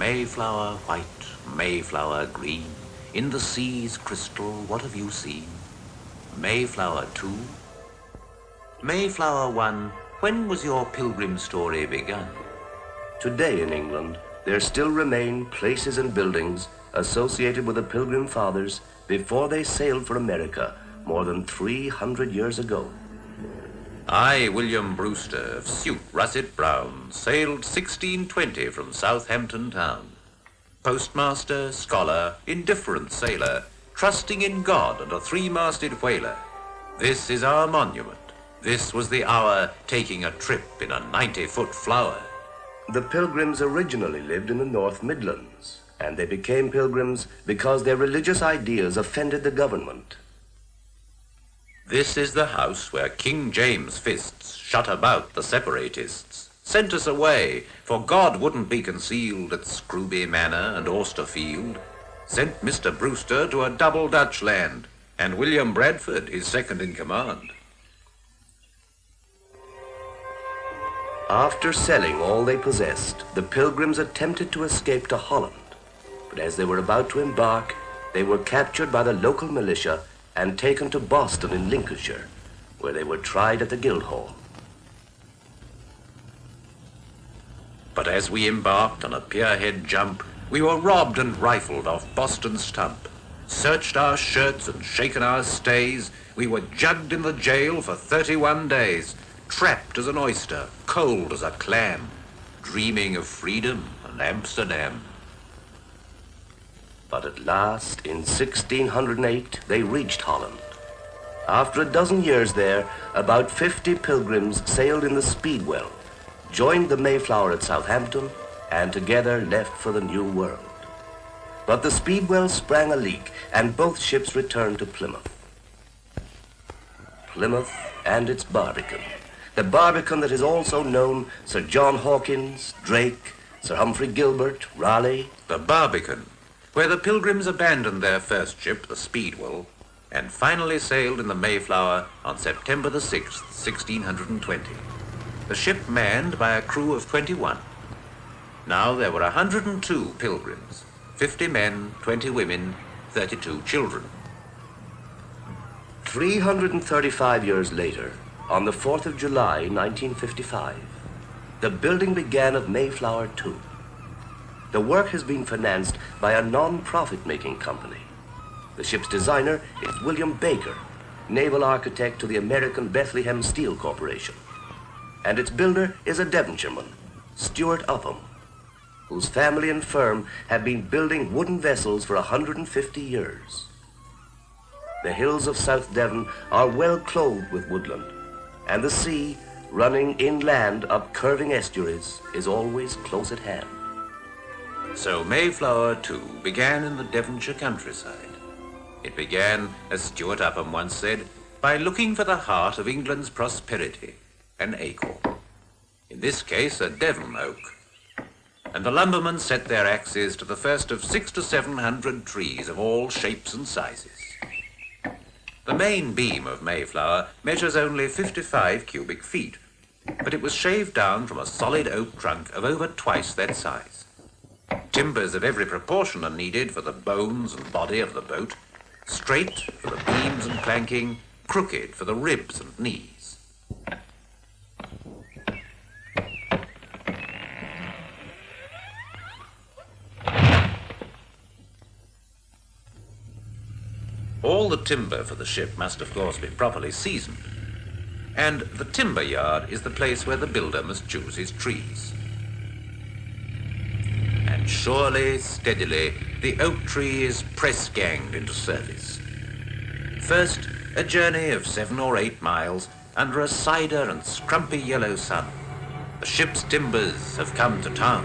Mayflower white, Mayflower green, in the sea's crystal, what have you seen? Mayflower II? Mayflower I, when was your pilgrim story begun? Today in England, there still remain places and buildings associated with the Pilgrim Fathers before they sailed for America more than 300 years ago. I, William Brewster, of suit russet brown, sailed 1620 from Southampton town. Postmaster, scholar, indifferent sailor, trusting in God and a three-masted whaler. This is our monument. This was the hour taking a trip in a 90-foot flower. The Pilgrims originally lived in the North Midlands, and they became pilgrims because their religious ideas offended the government. This is the house where King James' fists shut about the separatists, sent us away, for God wouldn't be concealed at Scrooby Manor and Austerfield, sent Mr. Brewster to a double Dutch land, and William Bradford, his second in command. After selling all they possessed, the Pilgrims attempted to escape to Holland, but as they were about to embark, they were captured by the local militia and taken to Boston in Lincolnshire, where they were tried at the Guildhall. But as we embarked on a pierhead jump, we were robbed and rifled off Boston's stump, searched our shirts and shaken our stays. We were jugged in the jail for 31 days, trapped as an oyster, cold as a clam, dreaming of freedom and Amsterdam. But at last, in 1608, they reached Holland. After a dozen years there, about 50 pilgrims sailed in the Speedwell, joined the Mayflower at Southampton, and together left for the New World. But the Speedwell sprang a leak, and both ships returned to Plymouth. Plymouth and its Barbican. The Barbican that is also known Sir John Hawkins, Drake, Sir Humphrey Gilbert, Raleigh. The Barbican, where the Pilgrims abandoned their first ship, the Speedwell, and finally sailed in the Mayflower on September the 6th, 1620. The ship manned by a crew of 21. Now there were 102 pilgrims, 50 men, 20 women, 32 children. 335 years later, on the 4th of July, 1955, the building began of Mayflower II. The work has been financed by a non-profit making company. The ship's designer is William Baker, naval architect to the American Bethlehem Steel Corporation. And its builder is a Devonshireman, Stuart Upham, whose family and firm have been building wooden vessels for 150 years. The hills of South Devon are well clothed with woodland, and the sea, running inland up curving estuaries, is always close at hand. So Mayflower II began in the Devonshire countryside. It began, as Stuart Upham once said, by looking for the heart of England's prosperity, an acorn. In this case, a Devon oak. And the lumbermen set their axes to the first of 600 to 700 trees of all shapes and sizes. The main beam of Mayflower measures only 55 cubic feet, but it was shaved down from a solid oak trunk of over twice that size. Timbers of every proportion are needed for the bones and body of the boat, straight for the beams and planking, crooked for the ribs and knees. All the timber for the ship must, of course, be properly seasoned. And the timber yard is the place where the builder must choose his trees. And surely, steadily, the oak tree is press-ganged into service. First, a journey of 7 or 8 miles under a cider and scrumpy yellow sun. The ship's timbers have come to town.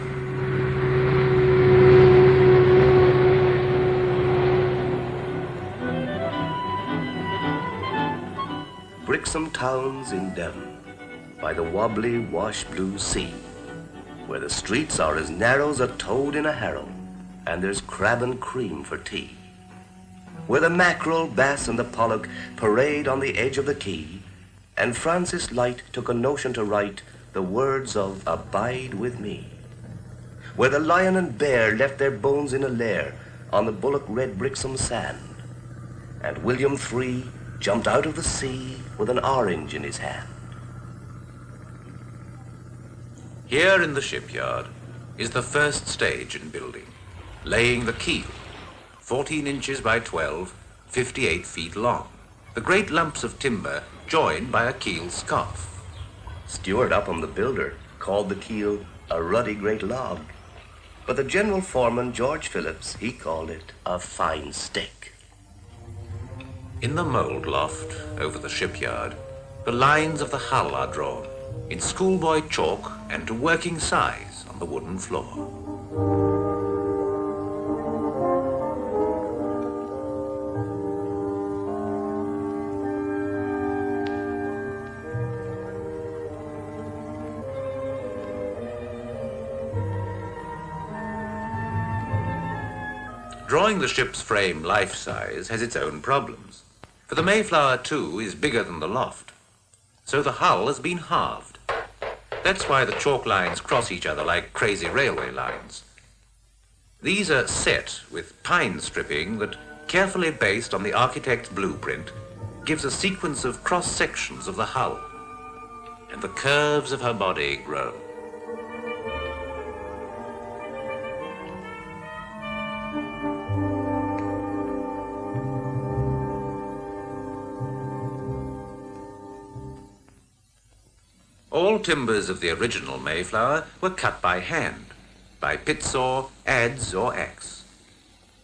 Brixham towns in Devon, by the wobbly wash-blue sea, where the streets are as narrow as a toad in a harrow, and there's crab and cream for tea. Where the mackerel, bass, and the pollock parade on the edge of the quay, and Francis Light took a notion to write the words of Abide With Me. where the lion and bear left their bones in a lair on the bullock red Brixham sand, and William III jumped out of the sea with an orange in his hand. Here in the shipyard is the first stage in building, laying the keel, 14 inches by 12, 58 feet long. The great lumps of timber joined by a keel scarf. Stewart Upham, the builder, called the keel a ruddy great log, but the general foreman, George Phillips, he called it a fine stick. In the mould loft over the shipyard, the lines of the hull are drawn in schoolboy chalk and to working size on the wooden floor. Drawing the ship's frame life-size has its own problems, for the Mayflower II is bigger than the loft, so the hull has been halved. That's why the chalk lines cross each other like crazy railway lines. These are set with pine stripping that, carefully based on the architect's blueprint, gives a sequence of cross-sections of the hull, and the curves of her body grow. All timbers of the original Mayflower were cut by hand, by pit saw, adze or axe.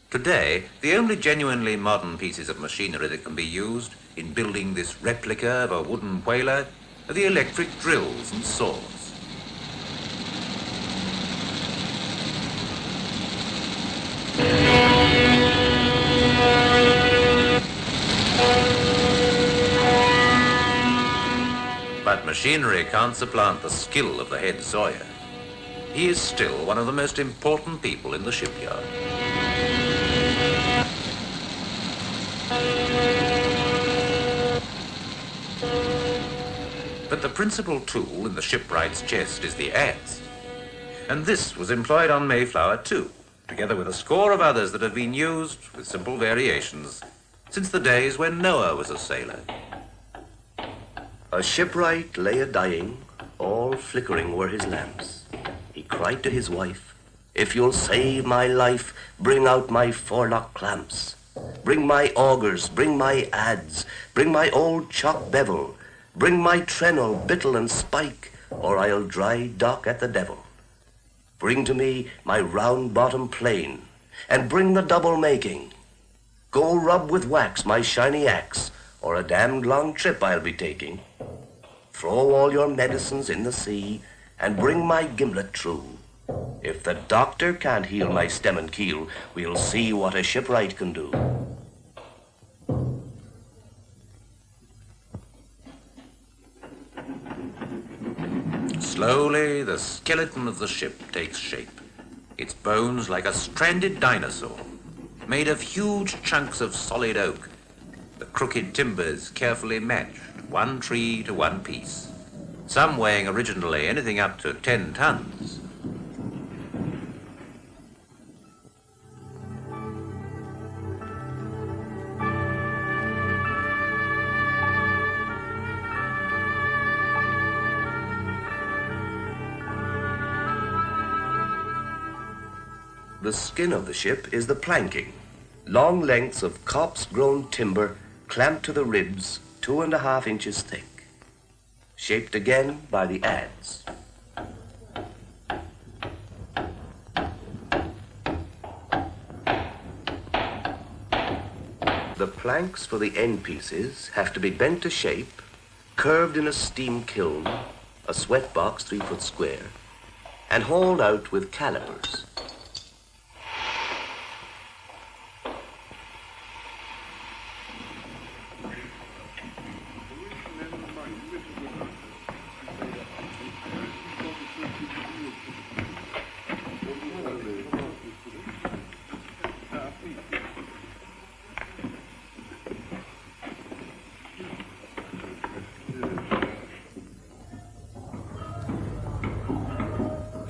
Today, the only genuinely modern pieces of machinery that can be used in building this replica of a wooden whaler are the electric drills and saws. But machinery can't supplant the skill of the head sawyer. He is still one of the most important people in the shipyard. But the principal tool in the shipwright's chest is the adze. And this was employed on Mayflower II, together with a score of others that have been used, with simple variations, since the days when Noah was a sailor. A shipwright lay a-dying, all flickering were his lamps. He cried to his wife, "If you'll save my life, bring out my forelock clamps. Bring my augers, bring my adze, bring my old chock bevel, bring my trennel, bittle and spike, or I'll dry dock at the devil. Bring to me my round bottom plane, and bring the double making. Go rub with wax my shiny axe, or a damned long trip I'll be taking. Throw all your medicines in the sea, and bring my gimlet true. If the doctor can't heal my stem and keel, we'll see what a shipwright can do." Slowly, the skeleton of the ship takes shape, its bones like a stranded dinosaur, made of huge chunks of solid oak, the crooked timbers carefully matched, one tree to one piece, some weighing originally anything up to 10 tons. The skin of the ship is the planking, long lengths of copse-grown timber clamped to the ribs 2.5 inches thick, shaped again by the adze. The planks for the end pieces have to be bent to shape, curved in a steam kiln, a sweat box 3 foot square, and hauled out with calipers.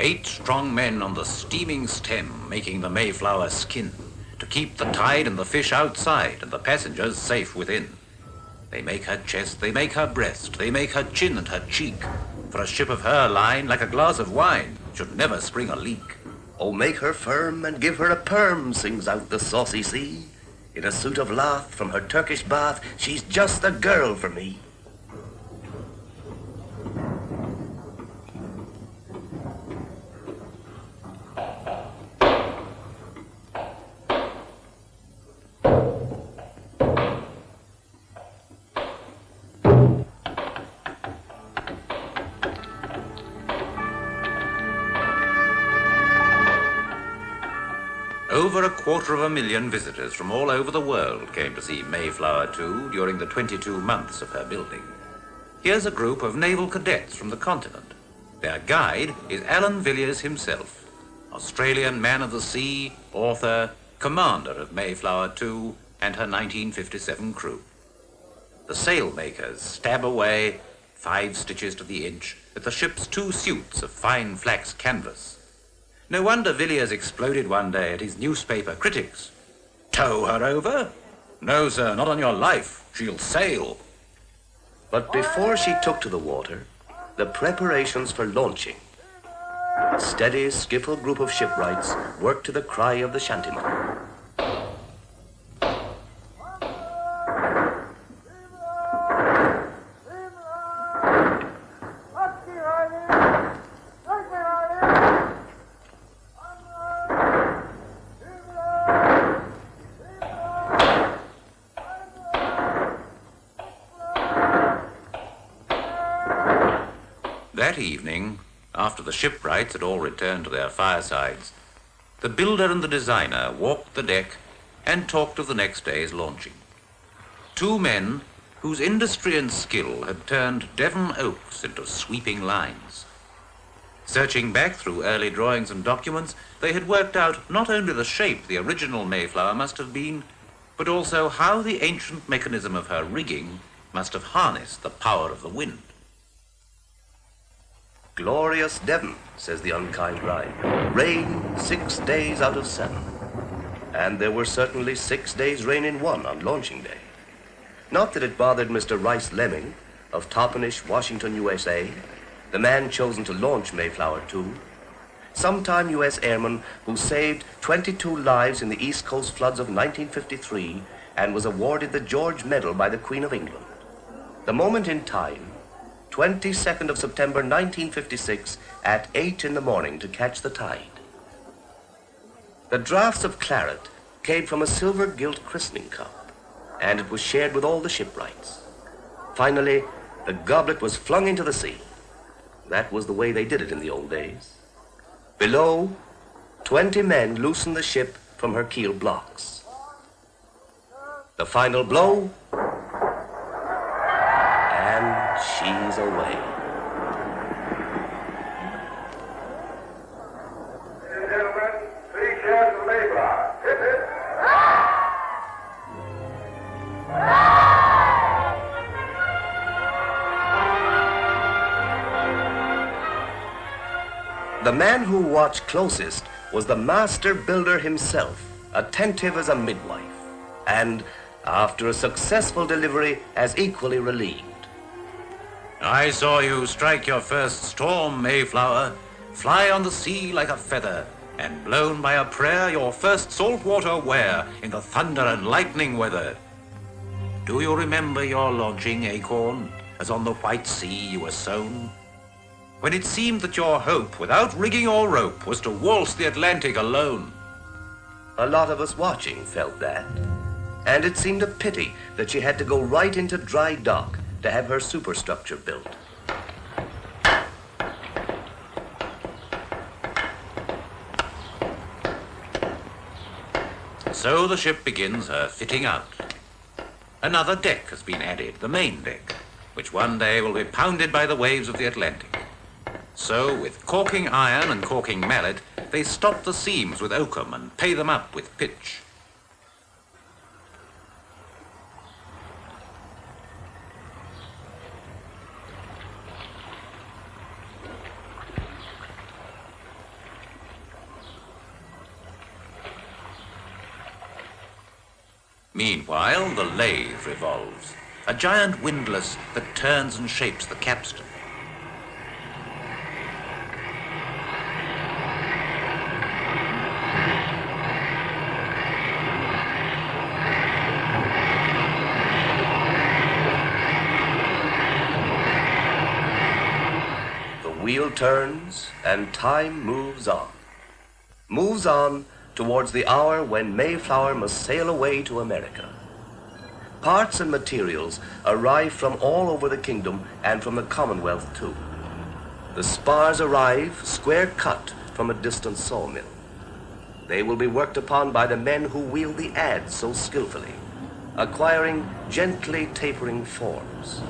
8 strong men on the steaming stem making the Mayflower skin to keep the tide and the fish outside and the passengers safe within. They make her chest, they make her breast, they make her chin and her cheek. For a ship of her line, like a glass of wine, should never spring a leak. Oh, make her firm and give her a perm, sings out the saucy sea. In a suit of lath from her Turkish bath, she's just the girl for me. Over 250,000 visitors from all over the world came to see Mayflower II during the 22 months of her building. Here's a group of naval cadets from the continent. Their guide is Alan Villiers himself, Australian man of the sea, author, commander of Mayflower II and her 1957 crew. The sailmakers stab away, 5 stitches to the inch, at the ship's 2 suits of fine flax canvas. No wonder Villiers exploded one day at his newspaper critics. Tow her over? No, sir, not on your life. She'll sail. But before she took to the water, the preparations for launching. A steady, skiffle group of shipwrights worked to the cry of the shantyman. That evening, after the shipwrights had all returned to their firesides, the builder and the designer walked the deck and talked of the next day's launching. 2 men whose industry and skill had turned Devon oaks into sweeping lines. Searching back through early drawings and documents, they had worked out not only the shape the original Mayflower must have been, but also how the ancient mechanism of her rigging must have harnessed the power of the wind. Glorious Devon, says the unkind rhyme. Rain 6 days out of 7. And there were certainly 6 days rain in one on launching day. Not that it bothered Mr. Rice Lemming of Toppenish, Washington, USA, the man chosen to launch Mayflower II, sometime U.S. airman who saved 22 lives in the East Coast floods of 1953 and was awarded the George Medal by the Queen of England. The moment in time, 22nd of September 1956 at 8 in the morning to catch the tide. The draughts of claret came from a silver gilt christening cup, and it was shared with all the shipwrights. Finally, the goblet was flung into the sea. That was the way they did it in the old days. Below, 20 men loosened the ship from her keel blocks. The final blow, and she's away. Ladies and gentlemen, 3 shares of Mayflower. Hit it! The man who watched closest was the master builder himself, attentive as a midwife, and after a successful delivery, as equally relieved. I saw you strike your first storm, Mayflower, fly on the sea like a feather, and blown by a prayer your first saltwater wear in the thunder and lightning weather. Do you remember your launching, Acorn, as on the white sea you were sown? When it seemed that your hope, without rigging or rope, was to waltz the Atlantic alone. A lot of us watching felt that, and it seemed a pity that she had to go right into dry dock to have her superstructure built. So the ship begins her fitting out. Another deck has been added, the main deck, which one day will be pounded by the waves of the Atlantic. So, with caulking iron and caulking mallet, they stop the seams with oakum and pay them up with pitch. Meanwhile, the lathe revolves, a giant windlass that turns and shapes the capstan. The wheel turns and time moves on. Moves on towards the hour when Mayflower must sail away to America. Parts and materials arrive from all over the kingdom and from the Commonwealth too. The spars arrive square cut from a distant sawmill. They will be worked upon by the men who wield the adze so skillfully, acquiring gently tapering forms.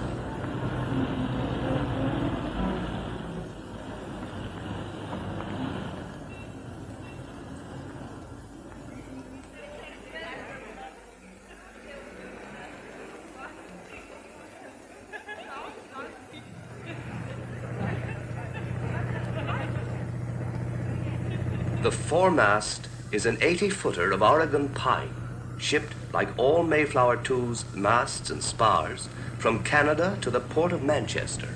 The foremast is an 80-footer of Oregon pine, shipped like all Mayflower II's masts and spars from Canada to the port of Manchester,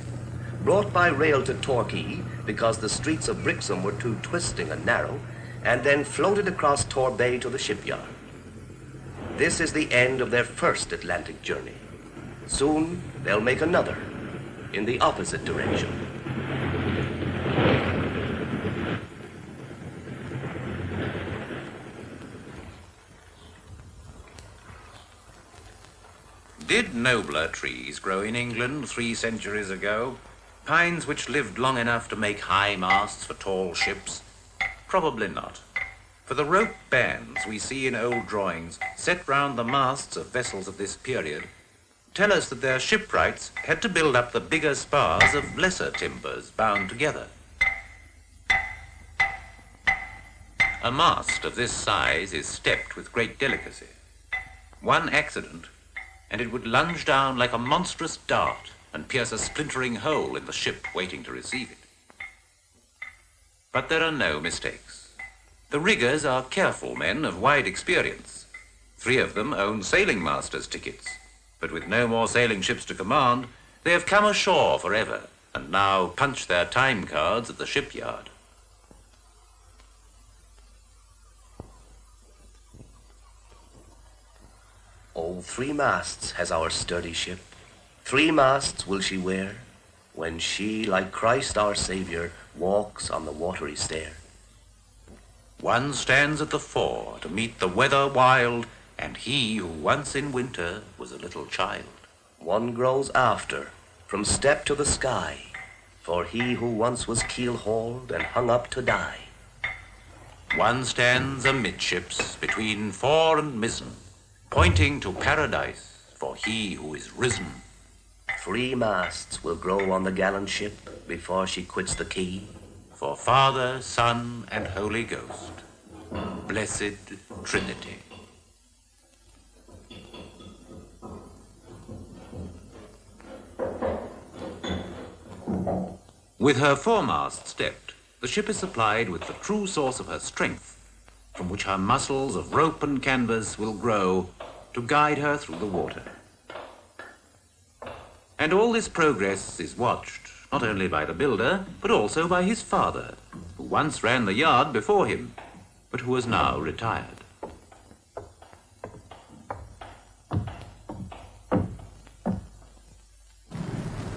brought by rail to Torquay because the streets of Brixham were too twisting and narrow, and then floated across Tor Bay to the shipyard. This is the end of their first Atlantic journey. Soon they'll make another in the opposite direction. Did nobler trees grow in England 3 centuries ago? Pines which lived long enough to make high masts for tall ships? Probably not. For the rope bands we see in old drawings set round the masts of vessels of this period tell us that their shipwrights had to build up the bigger spars of lesser timbers bound together. A mast of this size is stepped with great delicacy. One accident and it would lunge down like a monstrous dart and pierce a splintering hole in the ship waiting to receive it. But there are no mistakes. The riggers are careful men of wide experience. 3 of them own sailing master's tickets, but with no more sailing ships to command, they have come ashore forever and now punch their time cards at the shipyard. Oh, 3 masts has our sturdy ship. 3 masts will she wear when she, like Christ our Savior, walks on the watery stair. One stands at the fore to meet the weather wild, and he who once in winter was a little child. One grows after, from step to the sky, for he who once was keel-hauled and hung up to die. One stands amidships between fore and mizzen, pointing to paradise for he who is risen. 3 masts will grow on the gallant ship before she quits the quay. For Father, Son, and Holy Ghost, blessed Trinity. With her foremast stepped, the ship is supplied with the true source of her strength, from which her muscles of rope and canvas will grow to guide her through the water. And all this progress is watched not only by the builder, but also by his father, who once ran the yard before him, but who is now retired.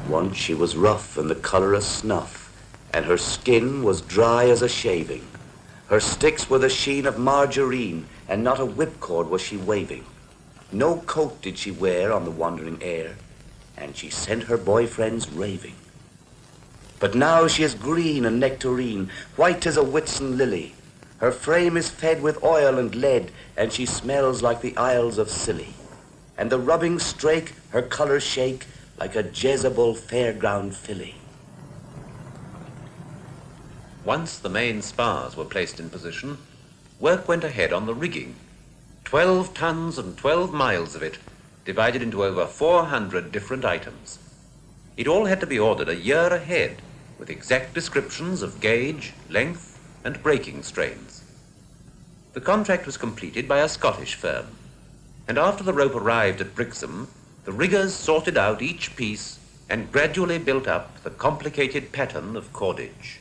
Once she was rough and the colour of snuff, and her skin was dry as a shaving. Her sticks were the sheen of margarine, and not a whipcord was she waving. No coat did she wear on the wandering air, and she sent her boyfriends raving. But now she is green and nectarine, white as a Whitsun lily. Her frame is fed with oil and lead, and she smells like the Isles of Scilly. And the rubbing strake her colours shake like a Jezebel fairground filly. Once the main spars were placed in position, work went ahead on the rigging. 12 tons and 12 miles of it, divided into over 400 different items. It all had to be ordered a year ahead, with exact descriptions of gauge, length, and braking strains. The contract was completed by a Scottish firm. And after the rope arrived at Brixham, the riggers sorted out each piece and gradually built up the complicated pattern of cordage.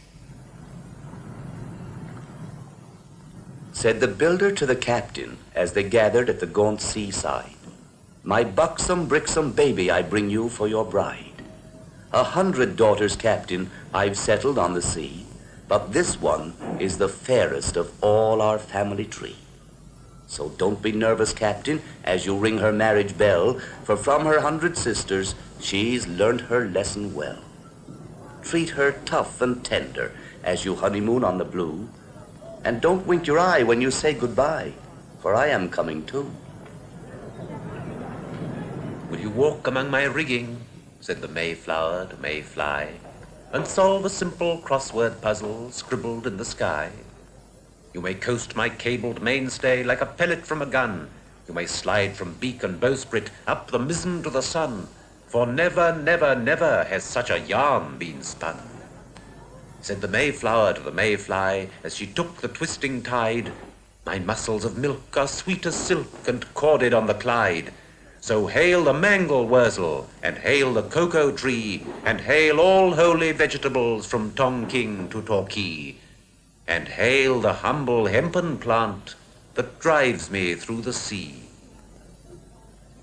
Said the builder to the captain as they gathered at the gaunt seaside, "My buxom Brixham baby I bring you for your bride. 100 daughters, captain, I've settled on the sea, but this one is the fairest of all our family tree. So don't be nervous, captain, as you ring her marriage bell, for from her 100 sisters she's learnt her lesson well. Treat her tough and tender as you honeymoon on the blue, and don't wink your eye when you say goodbye, for I am coming too." "Will you walk among my rigging," said the Mayflower to Mayfly, "and solve a simple crossword puzzle scribbled in the sky? You may coast my cabled mainstay like a pellet from a gun. You may slide from beak and bowsprit up the mizzen to the sun, for never, never, never has such a yarn been spun." Said the Mayflower to the Mayfly as she took the twisting tide, "My muscles of milk are sweet as silk and corded on the Clyde. So hail the mangel wurzel, and hail the cocoa tree, and hail all holy vegetables from Tonking to Torquay, and hail the humble hempen plant that drives me through the sea."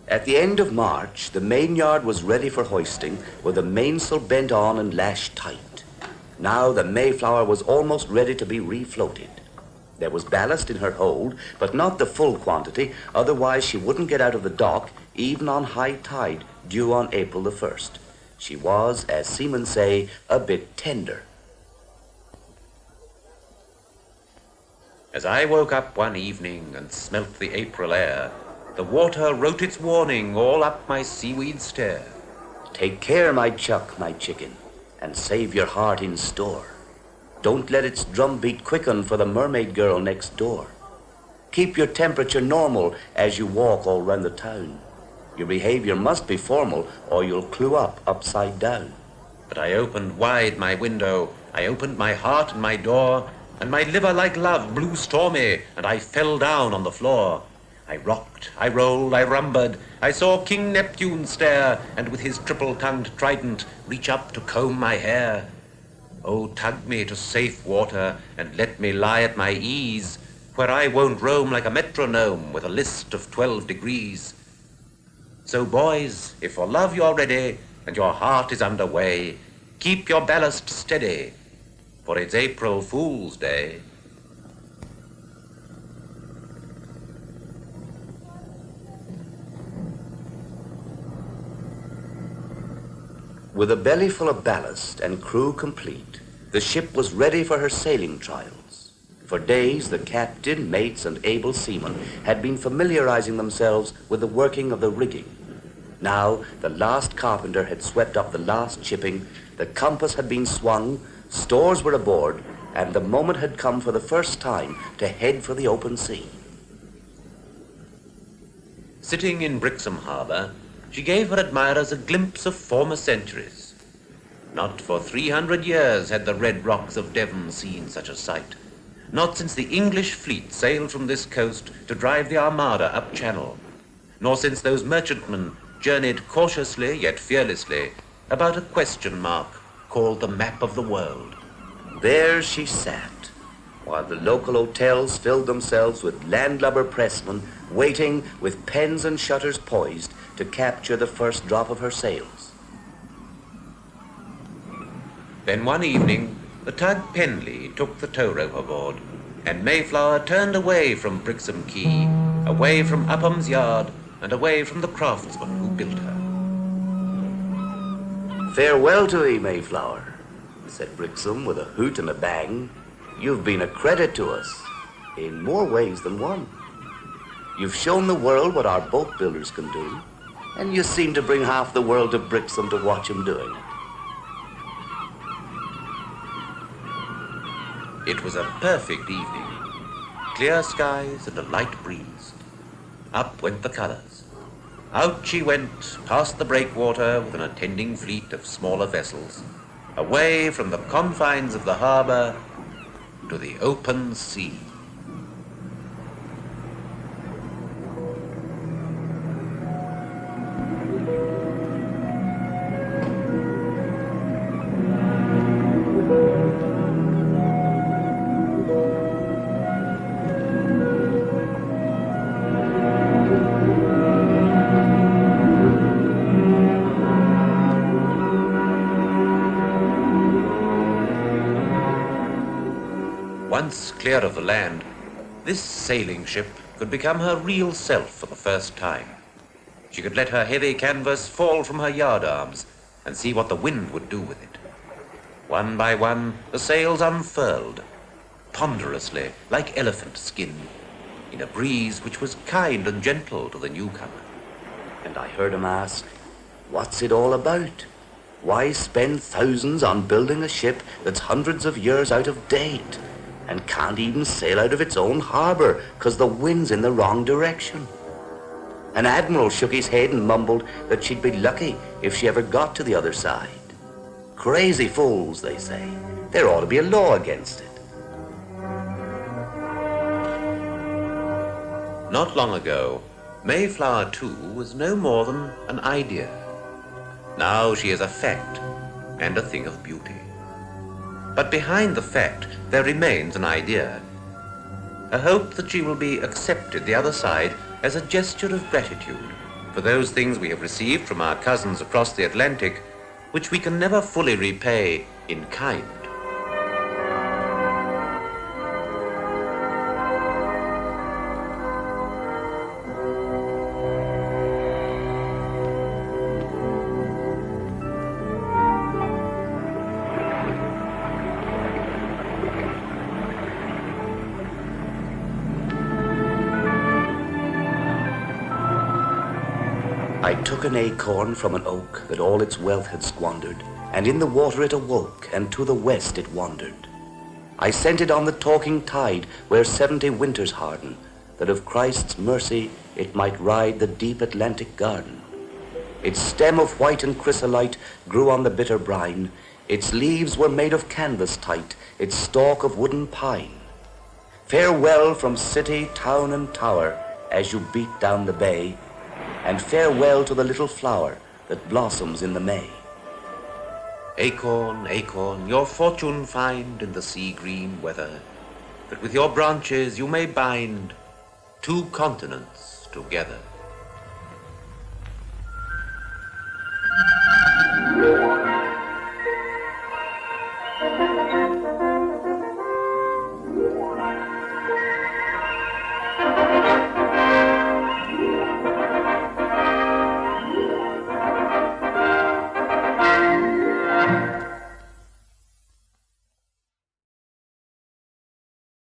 At the end of March, the mainyard was ready for hoisting, with the mainsail bent on and lashed tight. Now the Mayflower was almost ready to be refloated. There was ballast in her hold, but not the full quantity, otherwise she wouldn't get out of the dock even on high tide due on April the 1st. She was, as seamen say, a bit tender. As I woke up one evening and smelt the April air, the water wrote its warning all up my seaweed stair. "Take care, my chuck, my chicken, and save your heart in store. Don't let its drumbeat quicken for the mermaid girl next door. Keep your temperature normal as you walk all round the town. Your behavior must be formal or you'll clue up upside down." But I opened wide my window, I opened my heart and my door, and my liver like love blew stormy, and I fell down on the floor. I rocked, I rolled, I rumbered, I saw King Neptune stare, and with his triple-tongued trident reach up to comb my hair. Oh, tug me to safe water, and let me lie at my ease, where I won't roam like a metronome with a list of 12 degrees. So boys, if for love you're ready, and your heart is under way, keep your ballast steady, for it's April Fool's Day. With a belly full of ballast and crew complete, the ship was ready for her sailing trials. For days, the captain, mates, and able seamen had been familiarizing themselves with the working of the rigging. Now, the last carpenter had swept up the last chipping, the compass had been swung, stores were aboard, and the moment had come for the first time to head for the open sea. Sitting in Brixham harbour, she gave her admirers a glimpse of former centuries. Not for 300 years had the red rocks of Devon seen such a sight. Not since the English fleet sailed from this coast to drive the Armada up Channel, nor since those merchantmen journeyed cautiously yet fearlessly about a question mark called the map of the world. There she sat, while the local hotels filled themselves with landlubber pressmen waiting with pens and shutters poised to capture the first drop of her sails. Then one evening, the tug Penley took the tow rope aboard, and Mayflower turned away from Brixham Quay, away from Uphams Yard, and away from the craftsmen who built her. "Farewell to thee, Mayflower," said Brixham with a hoot and a bang. "You've been a credit to us in more ways than one. You've shown the world what our boat builders can do, and you seem to bring half the world to Brixham to watch 'em doing it." It was a perfect evening. Clear skies and a light breeze. Up went the colours. Out she went, past the breakwater with an attending fleet of smaller vessels, away from the confines of the harbour to the open sea. clear of the land, this sailing ship could become her real self for the first time. She could let her heavy canvas fall from her yardarms and see what the wind would do with it. One by one, the sails unfurled, ponderously like elephant skin, in a breeze which was kind and gentle to the newcomer. And I heard him ask, "What's it all about? Why spend thousands on building a ship that's hundreds of years out of date and can't even sail out of its own harbour 'cause the wind's in the wrong direction?" An admiral shook his head and mumbled that she'd be lucky if she ever got to the other side. Crazy fools, they say. There ought to be a law against it. Not long ago, Mayflower II was no more than an idea. Now she is a fact and a thing of beauty. But behind the fact, there remains an idea, a hope that she will be accepted the other side as a gesture of gratitude for those things we have received from our cousins across the Atlantic, which we can never fully repay in kind. I took an acorn from an oak that all its wealth had squandered, and in the water it awoke, and to the west it wandered. I sent it on the talking tide, where 70 winters harden, that of Christ's mercy it might ride the deep Atlantic garden. Its stem of white and chrysolite grew on the bitter brine, its leaves were made of canvas tight, its stalk of wooden pine. Farewell from city, town, and tower, as you beat down the bay, and farewell to the little flower that blossoms in the May. Acorn, acorn, your fortune find in the sea-green weather, that with your branches you may bind 2 continents together.